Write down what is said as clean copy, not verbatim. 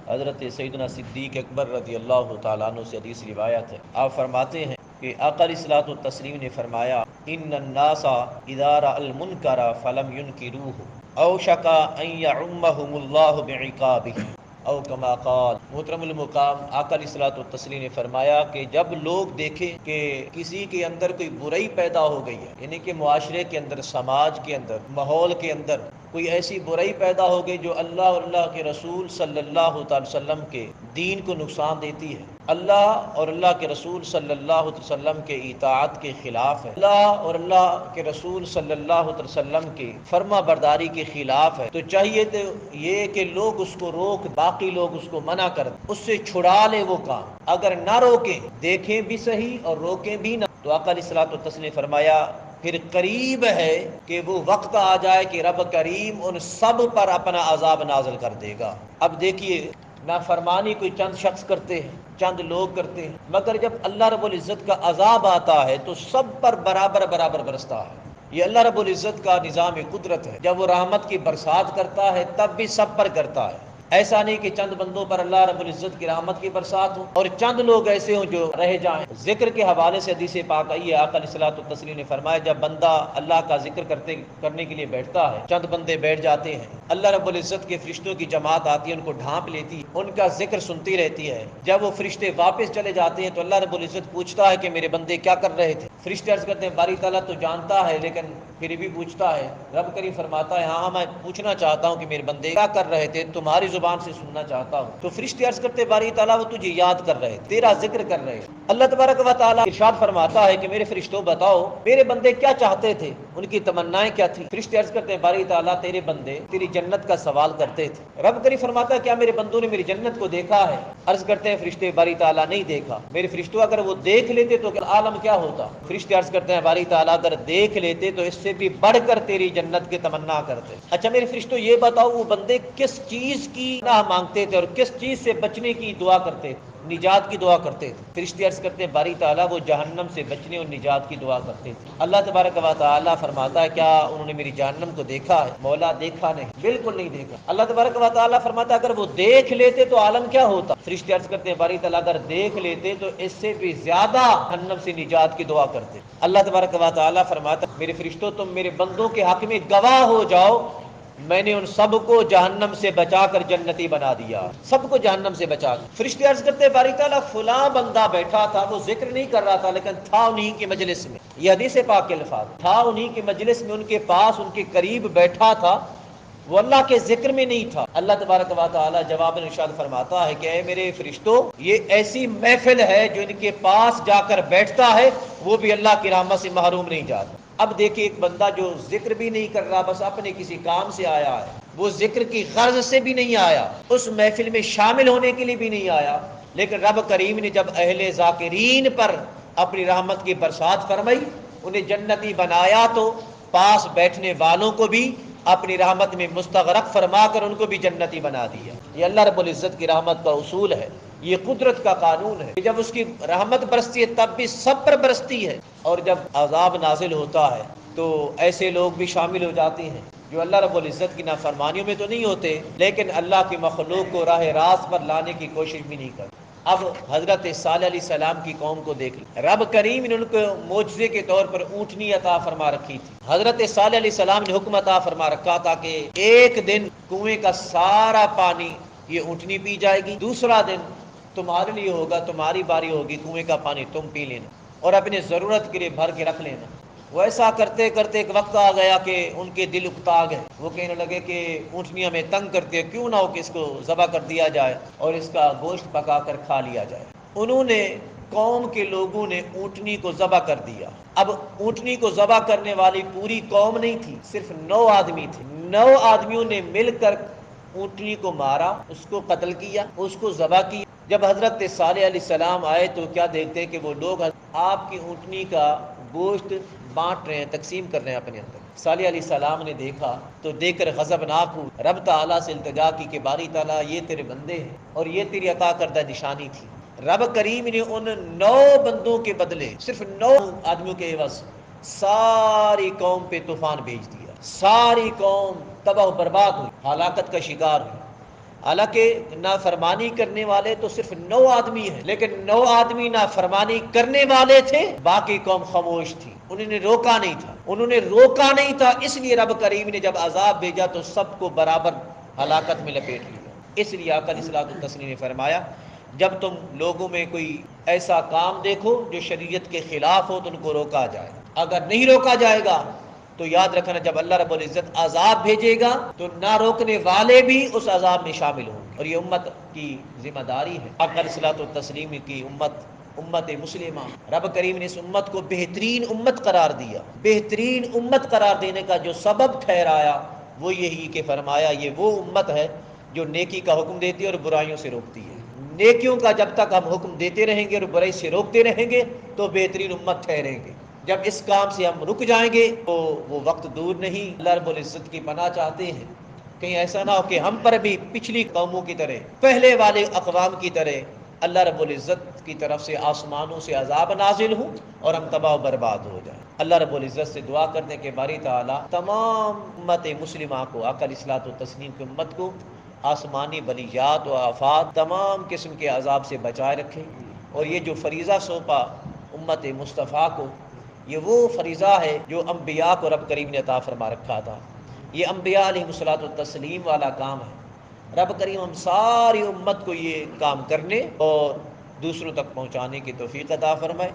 حضرت سیدنا صدیق اکبر رضی اللہ تعالیٰ عنہ سے حدیث روایت ہے، آپ فرماتے ہیں کہ آقا علیہ الصلوۃ والتسلیم نے فرمایا ان الناس اذا رأى المنکر فلم ينکروه اوشک ان یعمهم اللہ بعقابہ او کما قال۔ محترم المقام آقا علیہ الصلوۃ والتسلیم نے فرمایا کہ جب لوگ دیکھیں کہ کسی کے اندر کوئی برائی پیدا ہو گئی ہے، یعنی کہ معاشرے کے اندر، سماج کے اندر، ماحول کے اندر کوئی ایسی برائی پیدا ہو گئی جو اللہ اور اللہ کے رسول صلی اللہ تعالی وسلم کے دین کو نقصان دیتی ہے، اللہ اور اللہ کے رسول صلی اللہ علیہ وسلم کے اطاعت کے خلاف ہے، اللہ اور اللہ کے رسول صلی اللہ علیہ وسلم کی فرما برداری کے خلاف ہے، تو چاہیے تو یہ کہ لوگ اس کو روک، باقی لوگ اس کو منع کر دیں، اس سے چھڑا لے وہ کام۔ اگر نہ روکیں، دیکھیں بھی صحیح اور روکیں بھی نہ، تو آقا علیہ الصلوۃ والتسلیم نے فرمایا پھر قریب ہے کہ وہ وقت آ جائے کہ رب کریم ان سب پر اپنا عذاب نازل کر دے گا۔ اب دیکھیے، نافرمانی کوئی چند شخص کرتے ہیں، چند لوگ کرتے ہیں، مگر جب اللہ رب العزت کا عذاب آتا ہے تو سب پر برابر برابر برستا ہے۔ یہ اللہ رب العزت کا نظام قدرت ہے، جب وہ رحمت کی برسات کرتا ہے تب بھی سب پر کرتا ہے، ایسا نہیں کہ چند بندوں پر اللہ رب العزت کی رحمت کی برسات ہو اور چند لوگ ایسے ہوں جو رہ جائیں۔ ذکر کے حوالے سے حدیث پاک آئی ہے، آقا علیہ الصلوۃ والتسلیم نے فرمایا جب بندہ اللہ کا ذکر کرنے کے لیے بیٹھتا ہے، چند بندے بیٹھ جاتے ہیں، اللہ رب العزت کے فرشتوں کی جماعت آتی ہے، ان کو ڈھانپ لیتی ہے، ان کا ذکر سنتی رہتی ہے۔ جب وہ فرشتے واپس چلے جاتے ہیں تو اللہ رب العزت پوچھتا ہے کہ میرے بندے کیا کر رہے تھے؟ فرشتے عرض کرتے ہیں باری تعالیٰ تو جانتا ہے لیکن پھر بھی پوچھتا ہے۔ رب کریم فرماتا ہے ہاں میں پوچھنا چاہتا ہوں کہ میرے بندے کیا کر رہے تھے، تمہاری زبان سے سننا چاہتا ہوں۔ تو فرشتے عرض کرتے باری تعالیٰ وہ تجھے یاد کر رہے تھے، تیرا ذکر کر رہے تھے۔ اللہ تبارک و تعالیٰ ارشاد فرماتا ہے کہ میرے فرشتوں بتاؤ میرے بندے کیا چاہتے تھے، ان کی تمنائیں کیا تھی؟ فرشتے عرض کرتے ہیں باری تعالیٰ تیرے بندے تیری جنت کا سوال کرتے تھے۔ رب کریم فرماتا ہے کیا میرے بندوں نے میری جنت کو دیکھا ہے؟ عرض کرتے ہیں فرشتے باری تعالیٰ نہیں دیکھا۔ میرے فرشتوں اگر وہ دیکھ لیتے تو عالم کیا ہوتا؟ فرشتے عرض کرتے ہیں باری تعالیٰ اگر دیکھ لیتے تو اس سے بھی بڑھ کر تیری جنت کی تمنا کرتے۔ اچھا میرے فرشتوں یہ بتاؤ وہ بندے کس چیز کی پناہ مانگتے تھے اور کس چیز سے بچنے کی دعا کرتے تھے، نجات کی دعا کرتے تھے؟ فرشتے عرض کرتے ہیں باری تعالیٰ وہ جہنم سے بچنے اور نجات کی دعا کرتے تھے۔ اللہ تبارک و تعالیٰ فرماتا ہے کیا انہوں نے میری جہنم کو دیکھا ہے؟ مولا دیکھا نہیں، بالکل نہیں دیکھا۔ اللہ تبارک و تعالیٰ فرماتا ہے اگر وہ دیکھ لیتے تو عالم کیا ہوتا؟ فرشتے عرض کرتے ہیں باری تعالیٰ اگر دیکھ لیتے تو اس سے بھی زیادہ جہنم سے نجات کی دعا کرتے۔ اللہ تبارک و تعالیٰ فرماتا ہے میرے فرشتوں تم میرے بندوں کے حق میں گواہ ہو جاؤ، میں نے ان سب کو جہنم سے بچا کر جنتی بنا دیا، سب کو جہنم سے بچا کر۔ فرشتے عرض کرتے ہیں باری تعالیٰ فلاں بندہ بیٹھا تھا، وہ ذکر نہیں کر رہا تھا لیکن تھا انہی کی مجلس میں، یہ حدیث پاک کے الفاظ، تھا انہی کی مجلس میں، ان کے پاس ان کے قریب بیٹھا تھا، وہ اللہ کے ذکر میں نہیں تھا۔ اللہ تبارک و تعالیٰ جواب ارشاد فرماتا ہے کہ اے میرے فرشتوں یہ ایسی محفل ہے جو ان کے پاس جا کر بیٹھتا ہے وہ بھی اللہ کی رحمت سے محروم نہیں جاتا۔ اب دیکھیں ایک بندہ جو ذکر بھی نہیں کر رہا، بس اپنے کسی کام سے آیا ہے، وہ ذکر کی غرض سے بھی نہیں آیا، اس محفل میں شامل ہونے کے لیے بھی نہیں آیا، لیکن رب کریم نے جب اہل ذاکرین پر اپنی رحمت کی برسات فرمائی، انہیں جنتی بنایا، تو پاس بیٹھنے والوں کو بھی اپنی رحمت میں مستغرق فرما کر ان کو بھی جنتی بنا دیا۔ یہ اللہ رب العزت کی رحمت کا اصول ہے، یہ قدرت کا قانون ہے کہ جب اس کی رحمت برستی ہے تب بھی سب پر برستی ہے، اور جب عذاب نازل ہوتا ہے تو ایسے لوگ بھی شامل ہو جاتے ہیں جو اللہ رب العزت کی نافرمانیوں میں تو نہیں ہوتے لیکن اللہ کی مخلوق کو راہ راست پر لانے کی کوشش بھی نہیں کرتے۔ اب حضرت صالح علیہ السلام کی قوم کو دیکھ لیں، رب کریم نے ان کو معجزے کے طور پر اونٹنی عطا فرما رکھی تھی۔ حضرت صالح علیہ السلام نے حکم عطا فرما رکھا تھا کہ ایک دن کنویں کا سارا پانی یہ اونٹنی پی جائے گی، دوسرا دن تمہارے لیے ہوگا، تمہاری باری ہوگی، کنویں کا پانی تم پی لینا اور اپنے ضرورت کے لیے بھر کے رکھ لینا۔ وہ ایسا کرتے کرتے ایک وقت آ گیا کہ ان کے دل اکتا گئے، وہ کہنے لگے کہ اونٹنی ہمیں تنگ کرتی ہے، کیوں نہ ہو کہ اس کو ذبح کر دیا جائے اور اس کا گوشت پکا کر کھا لیا جائے۔ انہوں نے، قوم کے لوگوں نے اونٹنی کو ذبح کر دیا۔ اب اونٹنی کو ذبح کرنے والی پوری قوم نہیں تھی، صرف 9 آدمی تھے۔ 9 آدمیوں نے مل کر اونٹنی کو مارا، اس کو قتل کیا، اس کو ذبح کیا۔ جب حضرت صالح علیہ السلام آئے تو کیا دیکھتے کہ وہ لوگ آپ کی اونٹنی کا گوشت بانٹ رہے ہیں، تقسیم کر رہے ہیں اپنے اندر۔ صالح علیہ السلام نے دیکھا تو دیکھ کر غضبناک ہوئے، رب تعالیٰ سے التجا کی کہ باری تعالیٰ یہ تیرے بندے ہیں اور یہ تیری عطا کردہ نشانی تھی۔ رب کریم نے ان 9 بندوں کے بدلے صرف 9 آدمیوں کے عوض ساری قوم پہ طوفان بھیج دیا، ساری قوم تباہ و برباد ہوئی، ہلاکت کا شکار ہوئی۔ حالانکہ نافرمانی کرنے والے تو صرف 9 آدمی ہیں، لیکن 9 آدمی نافرمانی کرنے والے تھے، باقی قوم خاموش تھی، انہوں نے روکا نہیں تھا، اس لیے رب کریم نے جب عذاب بھیجا تو سب کو برابر ہلاکت میں لپیٹ لیا۔ اس لیے آقا علیہ الصلوۃ والتسلیم نے فرمایا جب تم لوگوں میں کوئی ایسا کام دیکھو جو شریعت کے خلاف ہو تو ان کو روکا جائے، اگر نہیں روکا جائے گا تو یاد رکھنا جب اللہ رب العزت عذاب بھیجے گا تو نہ روکنے والے بھی اس عذاب میں شامل ہوں گے، اور یہ امت کی ذمہ داری ہے۔ آقا علیہ الصلوۃ والتسلیم کی امت مسلمہ، رب کریم نے اس امت کو بہترین امت قرار دیا، بہترین امت قرار دینے کا جو سبب ٹھہرایا وہ یہی کہ فرمایا یہ وہ امت ہے جو نیکی کا حکم دیتی ہے اور برائیوں سے روکتی ہے۔ نیکیوں کا جب تک ہم حکم دیتے رہیں گے اور برائی سے روکتے رہیں گے تو بہترین امت ٹھہریں گے۔ جب اس کام سے ہم رک جائیں گے تو وہ وقت دور نہیں، اللہ رب العزت کی پناہ چاہتے ہیں کہیں ایسا نہ ہو کہ ہم پر بھی پچھلی قوموں کی طرح، پہلے والے اقوام کی طرح اللہ رب العزت کی طرف سے آسمانوں سے عذاب نازل ہوں اور ہم تباہ و برباد ہو جائیں۔ اللہ رب العزت سے دعا کرنے کے باری تعالیٰ تمام امت مسلمہ کو، آقا علیہ الصلوۃ والتسلیم کی امت کو آسمانی بلیات و آفات تمام قسم کے عذاب سے بچائے رکھے، اور یہ جو فریضہ سونپا امت مصطفیٰ کو، یہ وہ فریضہ ہے جو انبیاء کو رب کریم نے عطا فرما رکھا تھا، یہ انبیاء علیہ الصلوۃ والتسلیم والا کام ہے۔ رب کریم ہم ساری امت کو یہ کام کرنے اور دوسروں تک پہنچانے کی توفیق عطا فرمائے۔